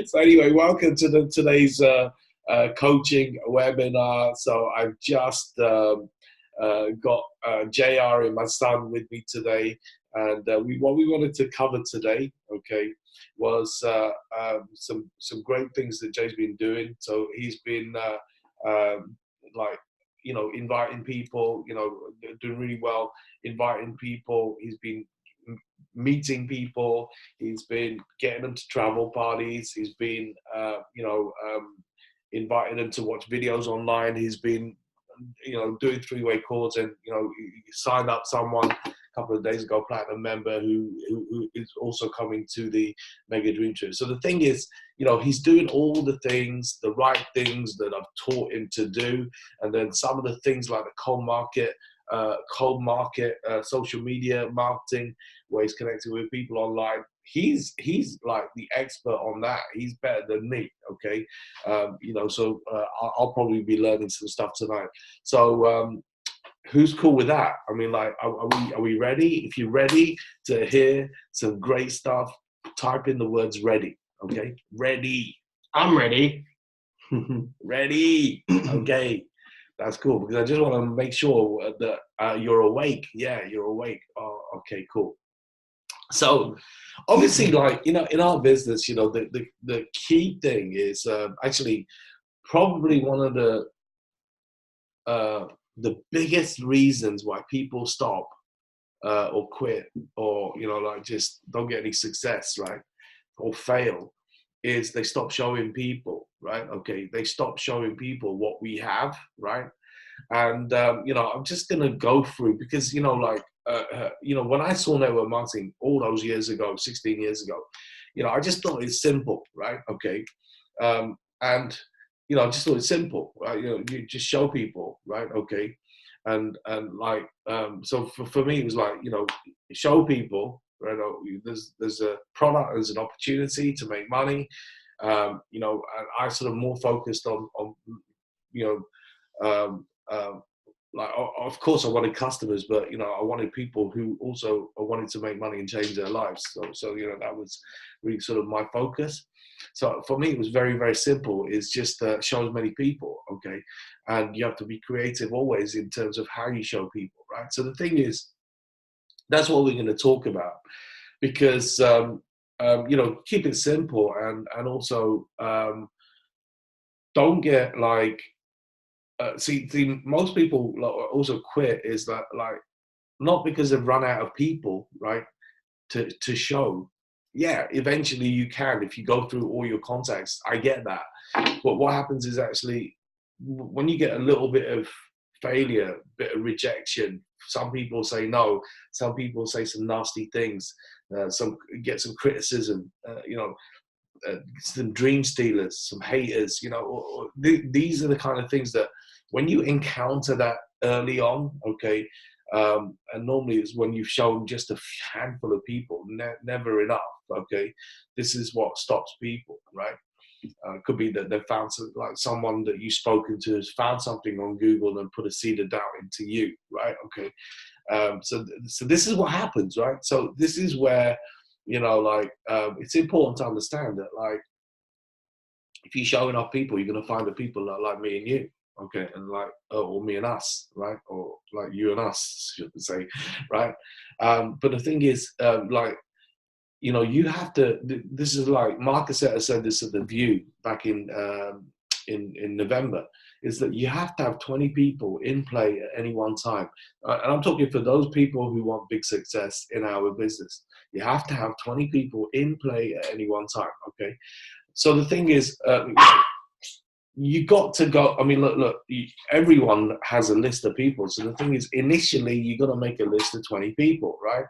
So anyway, welcome to today's coaching webinar. So I've just got JR and my son with me today, and what we wanted to cover today, okay, was some great things that Jay's been doing. So he's been like, inviting people, doing really well, inviting people. He's been meeting people. He's been getting them to travel parties. He's been, inviting them to watch videos online. He's been, doing three-way calls, and he signed up someone a couple of days ago, platinum member, who is also coming to the Mega Dream Trip. So the thing is, he's doing all the things, the right things that I've taught him to do, and then some of the things like the cold market, social media marketing, where he's connecting with people online. He's like the expert on that. He's better than me. Okay, so I'll probably be learning some stuff tonight. So who's cool with that? I mean, like, are we ready? If you're ready to hear some great stuff, type in the words ready. Okay, ready. I'm ready. Ready. Okay. That's cool, because I just want to make sure that you're awake. Yeah, you're awake. Oh, okay, cool. So obviously, like, in our business, the key thing is actually probably one of the biggest reasons why people stop or quit, or like just don't get any success, right, or fail, is they stop showing people, right? Okay, they stop showing people what we have, right? And I'm just gonna go through, because when I saw network marketing all those years ago, 16 years ago, I just thought it's simple, right? Okay, and I just thought it's simple, right? You just show people, right? Okay, and like so for me it was like, show people, right? There's a product, there's an opportunity to make money, and I sort of more focused on like, of course I wanted customers, but I wanted people who also wanted to make money and change their lives. So that was really sort of my focus. So for me it was very, very simple. It's just show as many people, okay? And you have to be creative always in terms of how you show people, right? So the thing is, that's what we're going to talk about, because keep it simple, and also don't get like most people also quit is that, like, not because they've run out of people, right, to show. Yeah, eventually you can, if you go through all your contacts. I get that. But what happens is, actually, when you get a little bit of failure, bit of rejection, some people say no, some people say some nasty things, some get some criticism, some dream stealers, some haters, these are the kind of things that when you encounter that early on, okay, and normally it's when you've shown just a handful of people, never enough, okay, this is what stops people, right? It could be that they found someone that you've spoken to has found something on Google and put a seed of doubt into you, right? Okay, so this is what happens, right? So this is where, it's important to understand that, like, if you show enough people, you're going to find the people that are like me and you, okay, and like, or me and us, right, or like you and us, should I say, right? But the thing is, you have to. This is like Marcus said this at the View back in November, is that you have to have 20 people in play at any one time. And I'm talking for those people who want big success in our business. You have to have 20 people in play at any one time, okay? So the thing is, you got to go. I mean, look, everyone has a list of people. So the thing is, initially, you got to make a list of 20 people, right?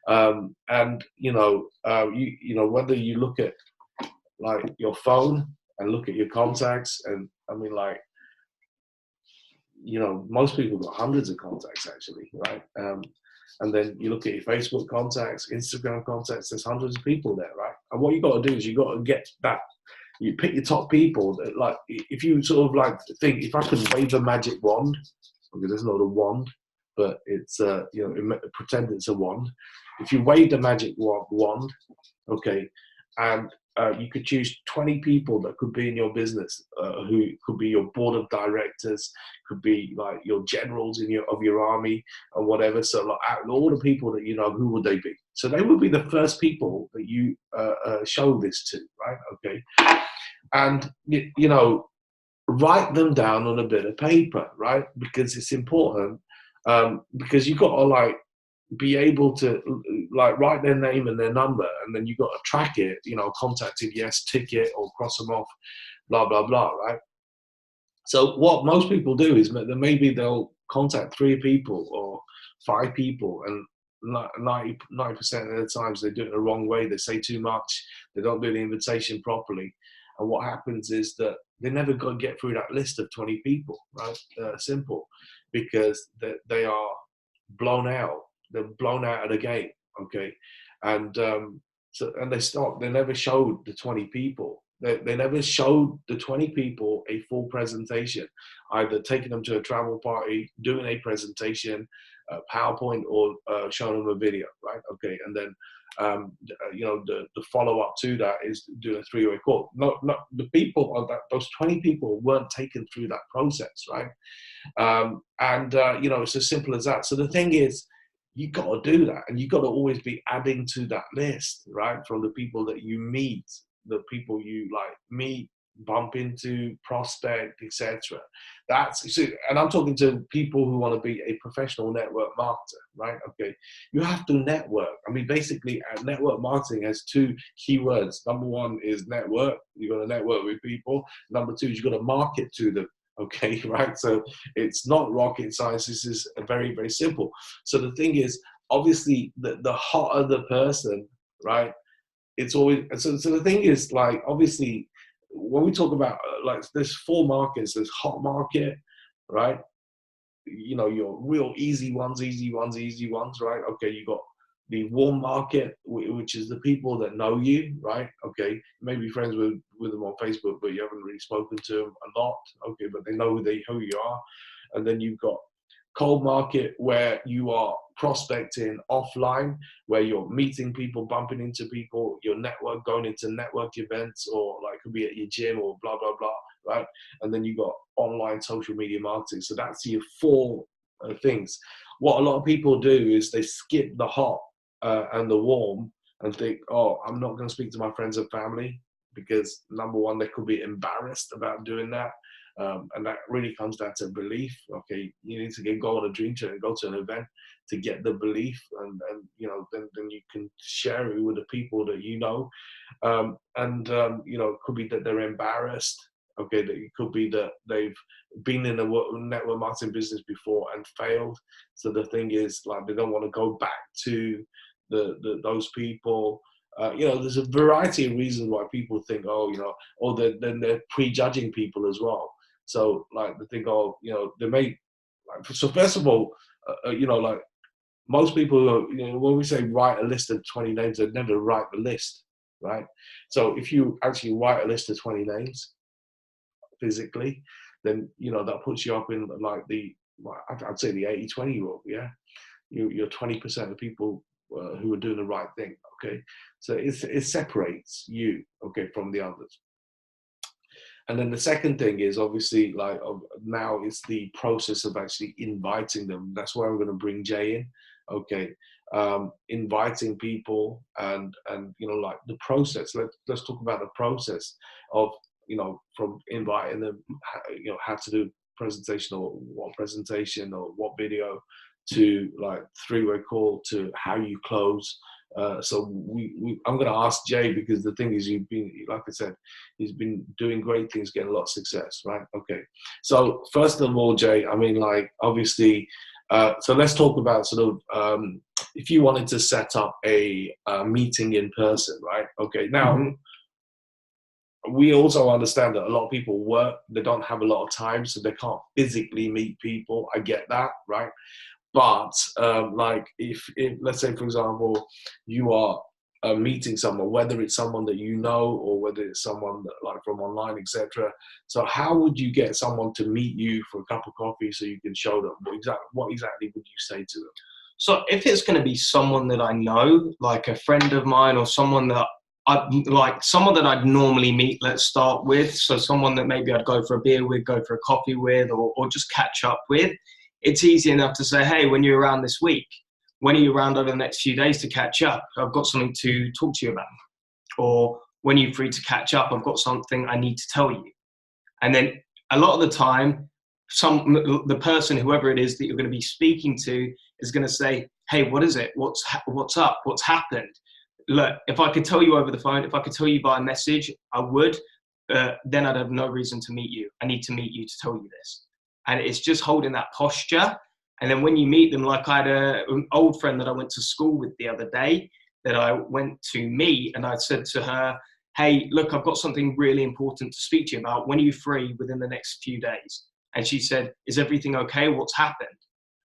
And whether you look at like your phone and look at your contacts, and I mean, like, most people got hundreds of contacts actually, right? And then you look at your Facebook contacts, Instagram contacts, there's hundreds of people there, right? And what you got to do is you got to get that. You pick your top people that, like, if you sort of like think, if I could wave a magic wand, because it's not a wand, but it's pretend it's a wand. If you wave the magic wand, okay, and you could choose 20 people that could be in your business, who could be your board of directors, could be like your generals in your army or whatever. So like all the people that you know, who would they be? So they would be the first people that you show this to, right? Okay, and you know, write them down on a bit of paper, right? Because it's important. Because you've got to like be able to like write their name and their number, and then you've got to track it, you know, contacted, yes, tick it, or cross them off, blah, blah, blah, right? So what most people do is that maybe they'll contact 3 people or 5 people, and 90% of the times they do it the wrong way. They say too much. They don't do the invitation properly. And what happens is that they never go get through that list of 20 people, right? Simple, because they are blown out. They're blown out of the game, okay? And they never showed the 20 people. They never showed the 20 people a full presentation, either taking them to a travel party, doing a presentation, PowerPoint, or showing them a video, right? Okay, and then you know, the follow up to that is doing a 3-way call. Not the people of that, those 20 people weren't taken through that process, right? You know, it's as simple as that. So the thing is, you got to do that, and you got to always be adding to that list, right? From the people that you meet, the people you like meet, bump into, prospect, etc. And I'm talking to people who want to be a professional network marketer, right? Okay, you have to network. I mean, basically, network marketing has 2 keywords. Number 1 is network. You got to network with people. Number 2 is you got to market to them. Okay, right? So it's not rocket science. This is very, very simple. So the thing is, obviously, the hotter the person, right? It's always so. The thing is, like, obviously, when we talk about like, there's 4 markets. There's hot market, right? You know, your real easy ones, right? Okay, you got the warm market, which is the people that know you, right? Okay, maybe friends with them on Facebook, but you haven't really spoken to them a lot. Okay, but they know who you are. And then you've got cold market, where you are prospecting offline, where you're meeting people, bumping into people, your network, going into network events, or like could be at your gym or blah, blah, blah, right? And then you got online social media marketing. So that's your 4 things. What a lot of people do is they skip the hot and the warm and think, oh, I'm not going to speak to my friends and family, because number 1, they could be embarrassed about doing that. And that really comes down to belief. Okay, you need to go on a dream trip and go to an event to get the belief, and you know, then you can share it with the people that you know. You know, it could be that they're embarrassed. Okay, that it could be that they've been in a network marketing business before and failed. So the thing is, like, they don't want to go back to those people. You know, there's a variety of reasons why people think, oh, you know, or then they're prejudging people as well. So like they think, oh, you know, they may, like, so first of all, you know, like most people, you know, when we say write a list of 20 names, they never write the list, right? So if you actually write a list of 20 names physically, then, you know, that puts you up in like I'd say the 80-20 rule, yeah? You're 20% of people who are doing the right thing, okay? So it separates you, okay, from the others. And then the second thing is obviously, like, now it's the process of actually inviting them. That's where I'm going to bring Jay in. Okay, inviting people, and you know, like the process. Let's talk about the process of, you know, from inviting them, you know, how to do presentation, or what presentation, or what video, to like 3-way call, to how you close. So I'm going to ask Jay, because the thing is, you've been, like I said, he's been doing great things, getting a lot of success, right? Okay. So first of all, Jay, I mean, like, obviously, so let's talk about sort of, if you wanted to set up a meeting in person, right? Okay. Now, we also understand that a lot of people work, they don't have a lot of time, so they can't physically meet people. I get that, right? But like, if let's say, for example, you are meeting someone, whether it's someone that you know, or whether it's someone that, like, from online, etc. So how would you get someone to meet you for a cup of coffee so you can show them what exactly would you say to them? So if it's going to be someone that I know, like a friend of mine, or someone that like someone that I'd normally meet, let's start with. So someone that maybe I'd go for a beer with, go for a coffee with, or just catch up with. It's easy enough to say, hey, when you're around this week, when are you around over the next few days to catch up? I've got something to talk to you about. Or when you're free to catch up, I've got something I need to tell you. And then a lot of the time, the person, whoever it is that you're going to be speaking to, is going to say, hey, what is it? What's up? What's happened? Look, if I could tell you over the phone, if I could tell you by message, I would. Then I'd have no reason to meet you. I need to meet you to tell you this. And it's just holding that posture. And then when you meet them, like I had an old friend that I went to school with the other day that I went to meet, and I said to her, hey, look, I've got something really important to speak to you about. When are you free within the next few days? And she said, is everything okay? What's happened?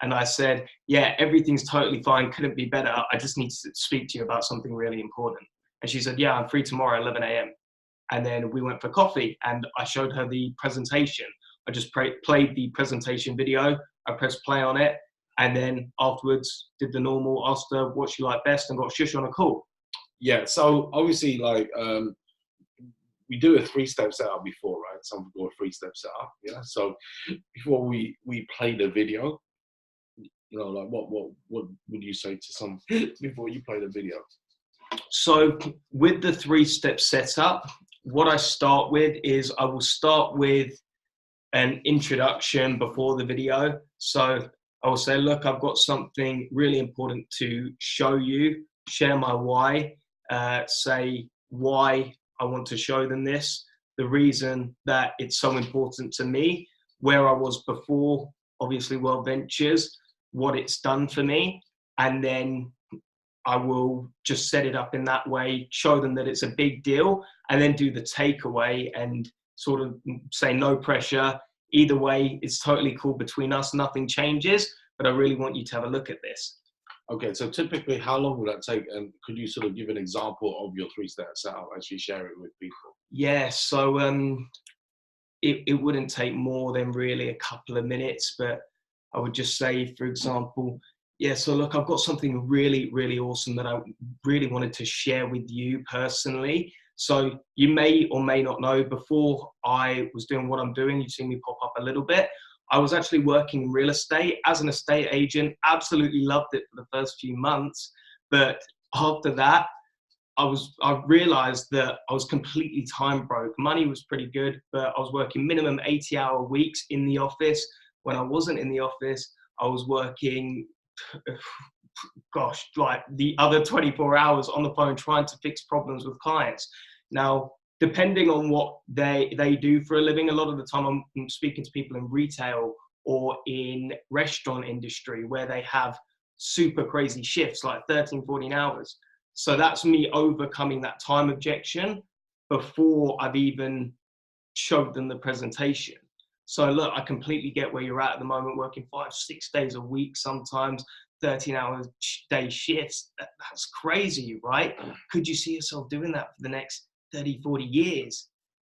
And I said, yeah, everything's totally fine. Couldn't be better. I just need to speak to you about something really important. And she said, yeah, I'm free tomorrow, 11 a.m. And then we went for coffee and I showed her the presentation. I just played the presentation video. I pressed play on it. And then afterwards did the normal, asked her what she liked best and got shush on a call. Yeah. So obviously, like, we do a 3-step setup before, right? Something called a 3-step setup. Yeah. So before we play the video, you know, like what would you say to some before you play the video? So with the 3-step setup, what I start with is I will start with an introduction before the video. So I will say, look, I've got something really important to show you, share my why, say why I want to show them this, the reason that it's so important to me, where I was before, obviously World Ventures, what it's done for me, and then I will just set it up in that way, show them that it's a big deal, and then do the takeaway and sort of say no pressure. Either way, it's totally cool between us. Nothing changes, but I really want you to have a look at this. Okay, so typically, how long would that take? And could you sort of give an example of your 3-step setup as you share it with people? Yeah, so it wouldn't take more than really a couple of minutes, but I would just say, for example, yeah, so look, I've got something really, really awesome that I really wanted to share with you personally. So you may or may not know, before I was doing what I'm doing, you've seen me pop up a little bit. I was actually working in real estate as an estate agent, absolutely loved it for the first few months. But after that, I realized that I was completely time broke. Money was pretty good, but I was working minimum 80-hour weeks in the office. When I wasn't in the office, I was working, gosh, like the other 24 hours on the phone trying to fix problems with clients. Now, depending on what they do for a living, a lot of the time I'm speaking to people in retail or in restaurant industry where they have super crazy shifts, like 13, 14 hours. So that's me overcoming that time objection before I've even showed them the presentation. So look, I completely get where you're at the moment, working 5, 6 days a week, sometimes 13-hour day shifts. That's crazy, right? Could you see yourself doing that for the next 30, 40 years?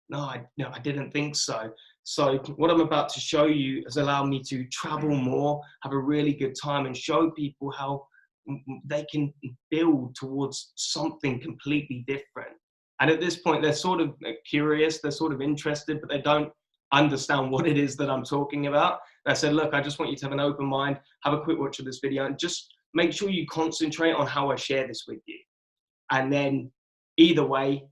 No, I didn't think so. So what I'm about to show you has allowed me to travel more, have a really good time, and show people how they can build towards something completely different. And at this point, they're sort of curious, they're sort of interested, but they don't understand what it is that I'm talking about. And I said, look, I just want you to have an open mind, have a quick watch of this video, and just make sure you concentrate on how I share this with you. And then either way,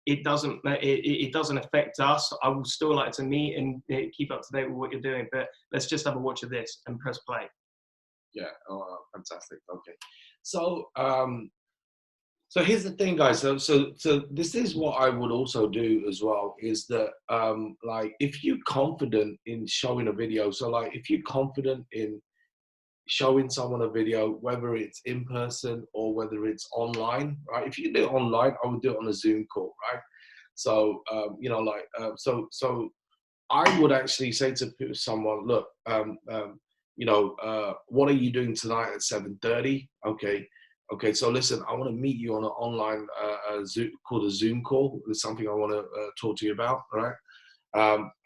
it doesn't affect us. I would still like to meet and keep up to date with what you're doing, but let's just have a watch of this and press play. Yeah, fantastic. Okay, so so here's the thing, guys. So this is what I would also do as well, is that like, if you're confident in showing a video, so like if you're confident in showing someone a video, whether it's in person or whether it's online, right? If you do it online, I would do it on a Zoom call, right? So you know, like so I would actually say to someone, look, you know, what are you doing tonight at 7:30? Okay, so listen, I want to meet you on an online Zoom, called a Zoom call. There's something I want to talk to you about, all right?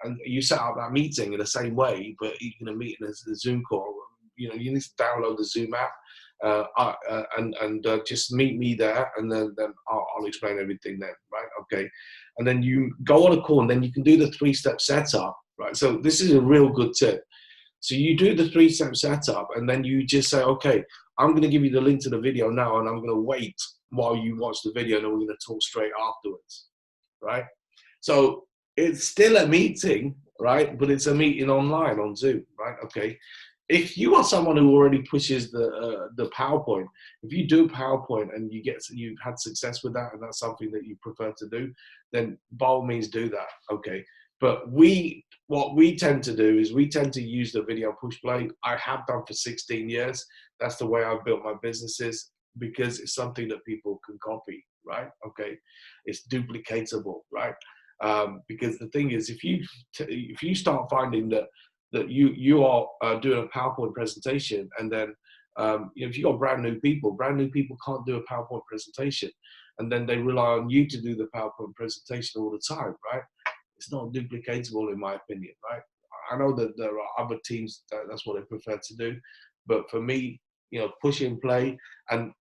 And you set up that meeting in the same way, but you're going to meet in a Zoom call. You know, you need to download the Zoom app, and just meet me there, and then I'll explain everything then, right? Okay, and then you go on a call, and then you can do the 3-step setup, right? So this is a real good tip. So you do the 3-step setup, and then you just say, okay, I'm going to give you the link to the video now, and I'm going to wait while you watch the video, and then we're going to talk straight afterwards, right? So it's still a meeting, right? But it's a meeting online on Zoom, right? Okay. If you are someone who already pushes the PowerPoint, if you do PowerPoint and you've had success with that, and that's something that you prefer to do, then by all means do that. Okay. But what we tend to do is we tend to use the video push play. I have done for 16 years. That's the way I've built my businesses, because it's something that people can copy, right? Okay. It's duplicatable, right? Because the thing is, if you start finding that you are doing a PowerPoint presentation, and then if you got brand new people can't do a PowerPoint presentation, and then they rely on you to do the PowerPoint presentation all the time, right? It's not duplicatable, in my opinion, right? I know that there are other teams that's what they prefer to do, but for me, push and play, and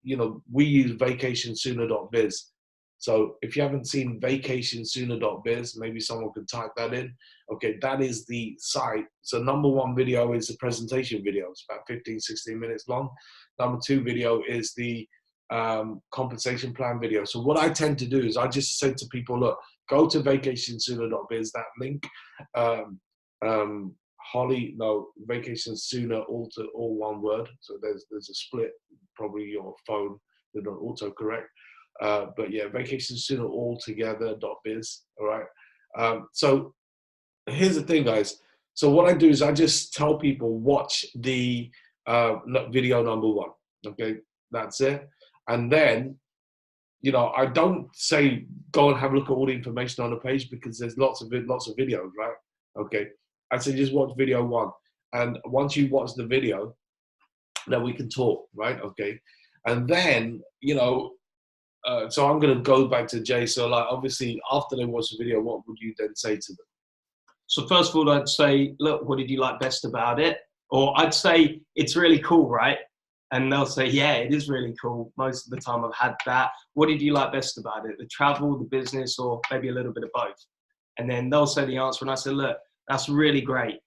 we use vacationsooner.biz. So if you haven't seen vacationsooner.biz, maybe someone could type that in. Okay, that is the site. So number 1 video is the presentation video. It's about 15, 16 minutes long. Number 2 video is the compensation plan video. So what I tend to do is I just say to people, look, go to vacationsooner.biz, that link. Vacation Sooner, all one word. So there's a split, probably your phone did not autocorrect. But yeah, vacationsooneralltogether.biz. All right. So here's the thing, guys. So what I do is I just tell people, watch the video number 1. Okay, that's it. And then, I don't say go and have a look at all the information on the page, because there's lots of videos, right? Okay. I say just watch video 1. And once you watch the video, then we can talk, right? Okay. And then, so I'm going to go back to Jay. So obviously after they watch the video, what would you then say to them? So first of all, I'd say, look, what did you like best about it? Or I'd say, it's really cool, right? And they'll say, yeah, it is really cool. Most of the time I've had that. What did you like best about it? The travel, the business, or maybe a little bit of both? And then they'll say the answer. And I say, look, that's really great.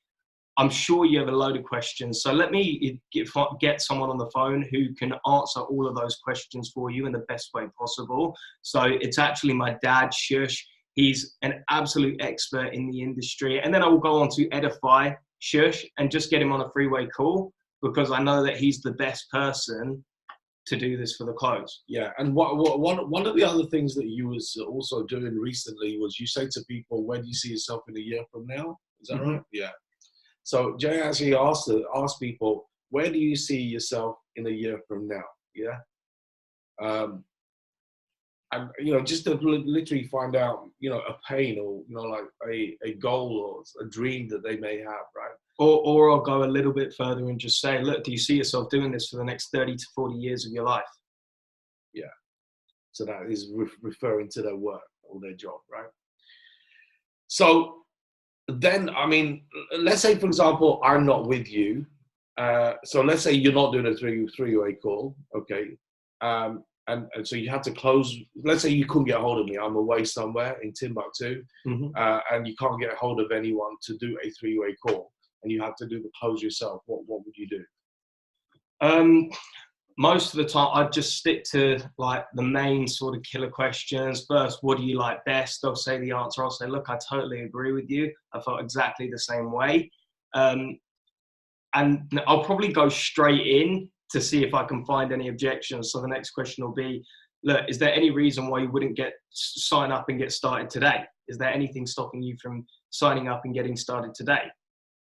I'm sure you have a load of questions. So let me get someone on the phone who can answer all of those questions for you in the best way possible. So it's actually my dad, Shush. He's an absolute expert in the industry. And then I will go on to edify Shush and just get him on a three-way call, because I know that he's the best person to do this for the close. Yeah, and one of the other things that you was also doing recently was you say to people, where do you see yourself in a year from now? Is that right? Yeah. So Jay actually asked people, where do you see yourself in a year from now? Yeah. And just to literally find out, a pain, or like a goal or a dream that they may have, right? Or I'll go a little bit further and just say, look, do you see yourself doing this for the next 30 to 40 years of your life? Yeah. So that is referring to their work or their job, right? So then, let's say, for example, I'm not with you. So let's say you're not doing a three-way call, okay? And so you have to close. Let's say you couldn't get a hold of me. I'm away somewhere in Timbuktu, and you can't get a hold of anyone to do a three-way call, and you have to do the close yourself. What would you do? Most of the time, I'd just stick to like the main sort of killer questions. First, what do you like best? They'll say the answer. I'll say, look, I totally agree with you. I felt exactly the same way. And I'll probably go straight in to see if I can find any objections. So the next question will be, look, is there any reason why you wouldn't sign up and get started today? Is there anything stopping you from signing up and getting started today?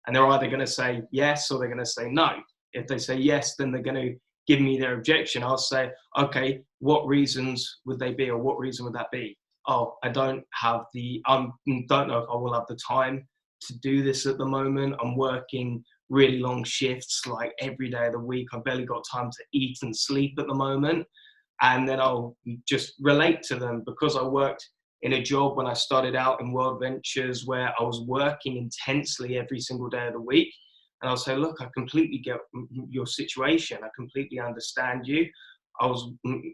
And they're either going to say yes, or they're going to say no. If they say yes, then they're going to give me their objection. I'll say, okay, what reasons would they be, or what reason would that be? Oh, I don't know if I will have the time to do this at the moment. I'm working really long shifts, like every day of the week. I've barely got time to eat and sleep at the moment. And then I'll just relate to them, because I worked in a job when I started out in World Ventures where I was working intensely every single day of the week. And I'll say, look, I completely get your situation. I completely understand you. I was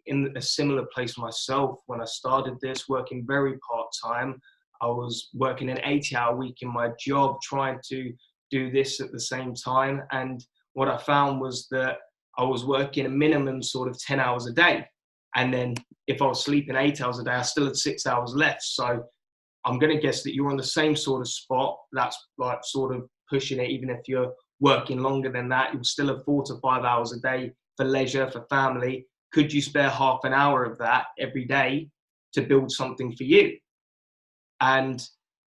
in a similar place myself when I started this, working very part-time. I was working an 80-hour week in my job, trying to do this at the same time. And what I found was that I was working a minimum sort of 10 hours a day. And then if I was sleeping 8 hours a day, I still had 6 hours left. So I'm going to guess that you're on the same sort of spot. That's like sort of pushing it. Even if you're working longer than that, you'll still have 4 to 5 hours a day for leisure, for family. Could you spare half an hour of that every day to build something for you? And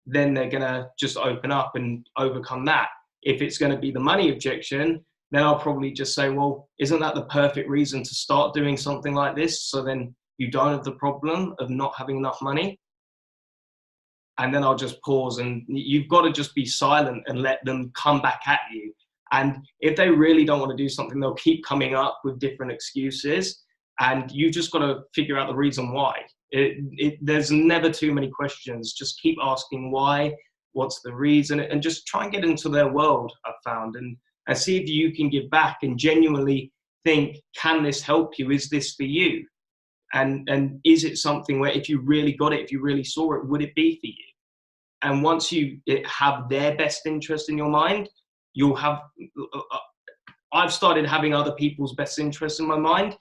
then they're going to just open up and overcome that. If it's going to be the money objection, then I'll probably just say, well, isn't that the perfect reason to start doing something like this? So then you don't have the problem of not having enough money. And then I'll just pause, and you've got to just be silent and let them come back at you. And if they really don't want to do something, they'll keep coming up with different excuses. And you just got to figure out the reason why. There's never too many questions. Just keep asking why, what's the reason, and just try and get into their world, I've found, and see if you can give back and genuinely think, can this help you? Is this for you? And is it something where if you really got it, if you really saw it, would it be for you? And once you have their best interest in your mind, you'll have, I've started having other people's best interests in my mind.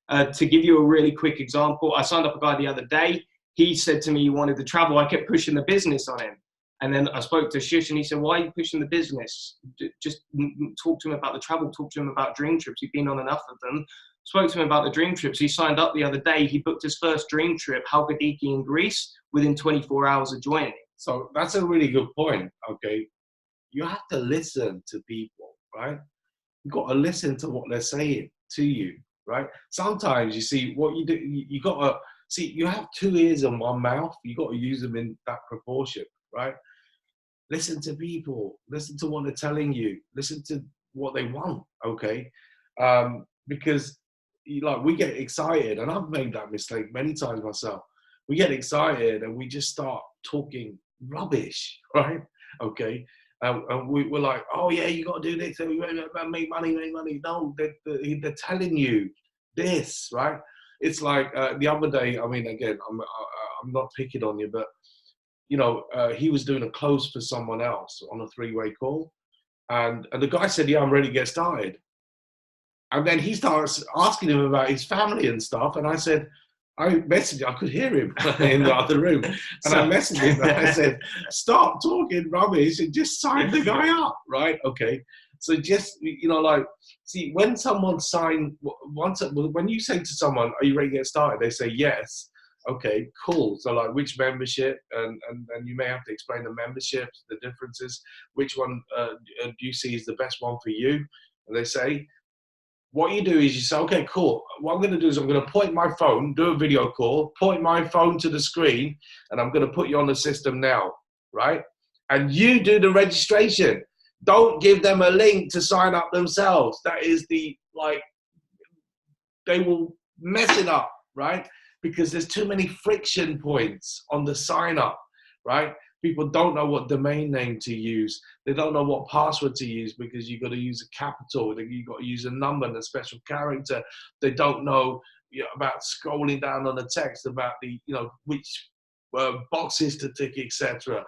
To give you a really quick example, I signed up a guy the other day. He said to me he wanted to travel. I kept pushing the business on him. And then I spoke to Shish and he said, why are you pushing the business? Just talk to him about the travel, talk to him about dream trips. You've been on enough of them. Spoke to him about the dream trips. He signed up the other day. He booked his first dream trip, Halkidiki in Greece, within 24 hours of joining. So that's a really good point, okay? You have to listen to people, right? You've got to listen to what they're saying to you, right? Sometimes you see what you do, you got to see, you have 2 ears and 1 mouth. You got to use them in that proportion, right? Listen to people, listen to what they're telling you, listen to what they want, okay? Because like we get excited, and I've made that mistake many times myself. We get excited and we just start talking rubbish, right? Okay. And we're like, oh yeah, you got to do this, make money, make money. No, they're telling you this, right? It's like the other day, I mean, again, I'm not picking on you, but you know, he was doing a close for someone else on a 3-way call. And the guy said, yeah, I'm ready to get started. And then he starts asking him about his family and stuff. And I said, I messaged him, I could hear him in the other room. And I messaged him and I said, stop talking rubbish and just sign the guy up, right? Okay. So just, you know, like, see, when someone when you say to someone, are you ready to get started? They say, yes. Okay, cool. So like which membership, and you may have to explain the memberships, the differences, which one do you see is the best one for you? And they say, what you do is you say, okay, cool. What I'm going to do is I'm going to point my phone, do a video call, point my phone to the screen, and I'm going to put you on the system now, right? And you do the registration. Don't give them a link to sign up themselves. That is they will mess it up, right? Because there's too many friction points on the sign up, right? People don't know what domain name to use. They don't know what password to use because you've got to use a capital. You've got to use a number and a special character. They don't know, about scrolling down on the text, about the, which boxes to tick, etc.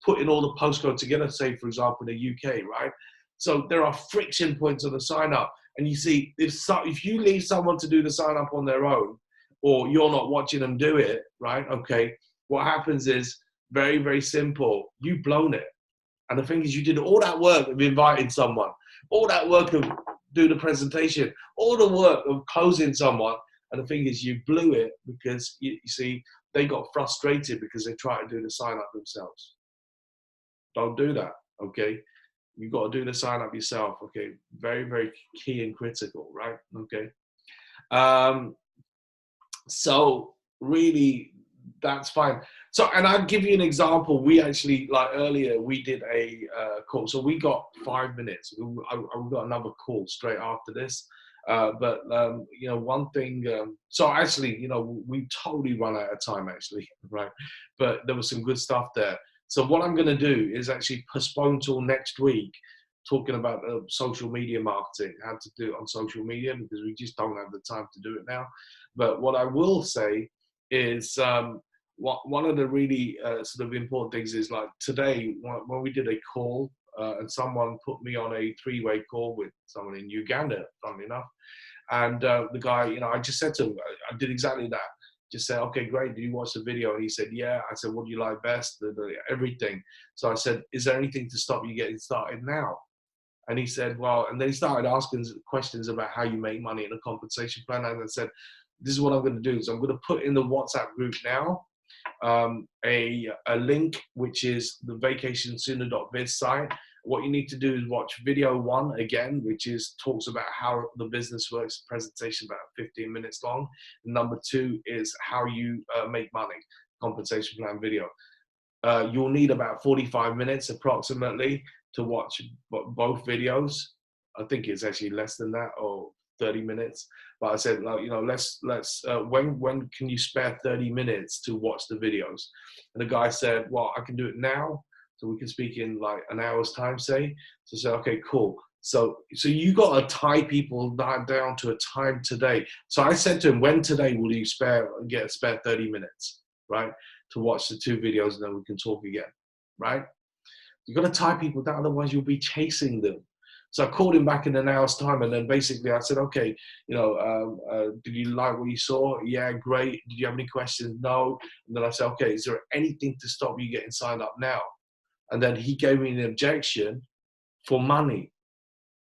Putting all the postcode together, say, for example, in the UK, right? So there are friction points on the sign up. And you see, if you leave someone to do the sign up on their own, or you're not watching them do it, right? Okay, what happens is very, very simple. You've blown it. And the thing is, you did all that work of inviting someone, all that work of doing the presentation, all the work of closing someone. And the thing is, you blew it because, you see, they got frustrated because they tried to do the sign up themselves. Don't do that, okay? You've got to do the sign up yourself, okay? Very, very key and critical, right? Okay. So really, that's fine. So, and I'll give you an example. We actually, like earlier, we did a call. So we got 5 minutes. We got another call straight after this. But one thing, so actually, we totally run out of time actually, right? But there was some good stuff there. So what I'm going to do is actually postpone till next week talking about social media marketing, how to do it on social media, because we just don't have the time to do it now. But what I will say is, one of the really sort of important things is, like today, when we did a call, and someone put me on a 3-way call with someone in Uganda, funnily enough. And the guy, you know, I just said to him, I did exactly that. Just said, okay, great. Did you watch the video? And he said, yeah. I said, what do you like best? Everything. So I said, is there anything to stop you getting started now? And he said, well, and then he started asking questions about how you make money in a compensation plan. And I said, this is what I'm going to do. So I'm going to put in the WhatsApp group now a link, which is the vacationsooner.biz site. What you need to do is watch video 1 again, which talks about how the business works. Presentation about 15 minutes long. And number 2 is how you make money, compensation plan video. You'll need about 45 minutes approximately to watch both videos. I think it's actually less than that, or 30 minutes. But I said, like, you know, let's when can you spare 30 minutes to watch the videos? And the guy said, well, I can do it now, so we can speak in like an hour's time, say. So I said, okay, cool. So you got to tie people down to a time today. So I said to him, when today will you get a spare 30 minutes, right, to watch the 2 videos, and then we can talk again, right? You've got to tie people down, otherwise you'll be chasing them. So I called him back in an hour's time, and then basically I said, okay, you know, did you like what you saw? Yeah, great. Did you have any questions? No. And then I said, okay, is there anything to stop you getting signed up now? And then he gave me an objection for money.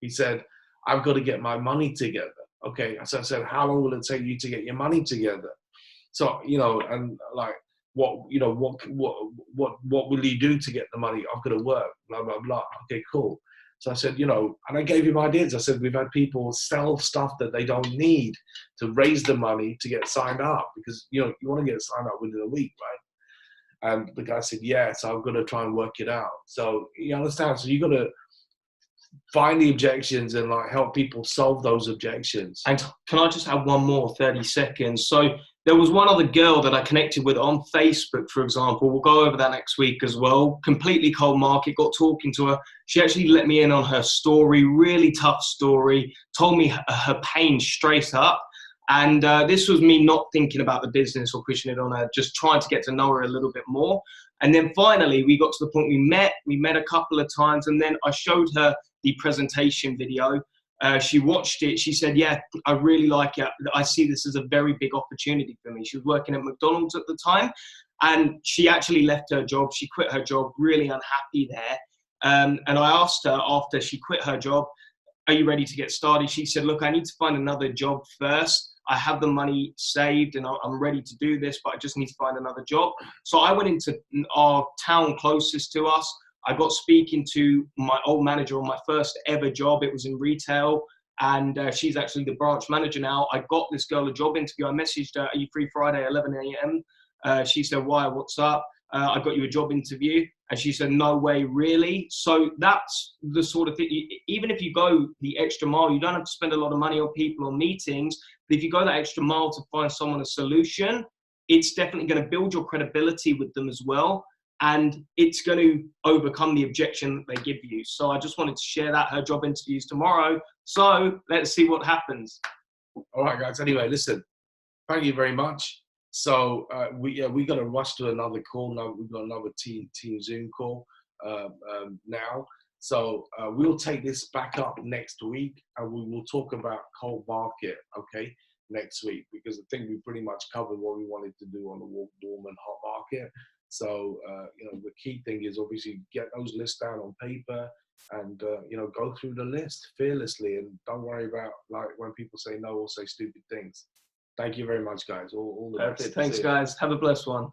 He said, I've got to get my money together. Okay, so I said, how long will it take you to get your money together? So, you know, and like, what will you do to get the money? I've got to work, blah, blah, blah. Okay, cool. So I said, you know, and I gave him ideas. I said, we've had people sell stuff that they don't need to raise the money to get signed up, because, you know, you want to get signed up within a week, right? And the guy said, yeah, so I've got to try and work it out. So you understand? So you've got to find the objections and like help people solve those objections. And can I just have one more 30 seconds? So there was one other girl that I connected with on Facebook, for example. We'll go over that next week as well. Completely cold market, got talking to her. She actually let me in on her story, really tough story, told me her pain straight up. And this was me not thinking about the business or pushing it on her, just trying to get to know her a little bit more. And then finally, we got to the point we met a couple of times, and then I showed her the presentation video. She watched it. She said, yeah, I really like it. I see this as a very big opportunity for me. She was working at McDonald's at the time, and she actually left her job. She quit her job, really unhappy there. And I asked her after she quit her job, are you ready to get started? She said, look, I need to find another job first. I have the money saved and I'm ready to do this, but I just need to find another job. So I went into our town closest to us. I got speaking to my old manager on my first ever job. It was in retail, and she's actually the branch manager now. I got this girl a job interview. I messaged her, are you free Friday, 11 a.m.? She said, why, what's up? I got you a job interview. And she said, no way, really? So that's the sort of thing, even if you go the extra mile, you don't have to spend a lot of money on people or meetings, but if you go that extra mile to find someone a solution, it's definitely going to build your credibility with them as well. And it's going to overcome the objection that they give you. So I just wanted to share that. Her job interview's tomorrow. So let's see what happens. All right, guys. Anyway, listen, thank you very much. So we got to rush to another call now. We've got another team Zoom call now. So we'll take this back up next week, and we will talk about cold market, okay, next week, because I think we pretty much covered what we wanted to do on the warm and hot market. So you know, the key thing is obviously get those lists down on paper, and you know, go through the list fearlessly, and don't worry about like when people say no or say stupid things. Thank you very much, guys. All the best. Thanks, guys. Have a blessed one.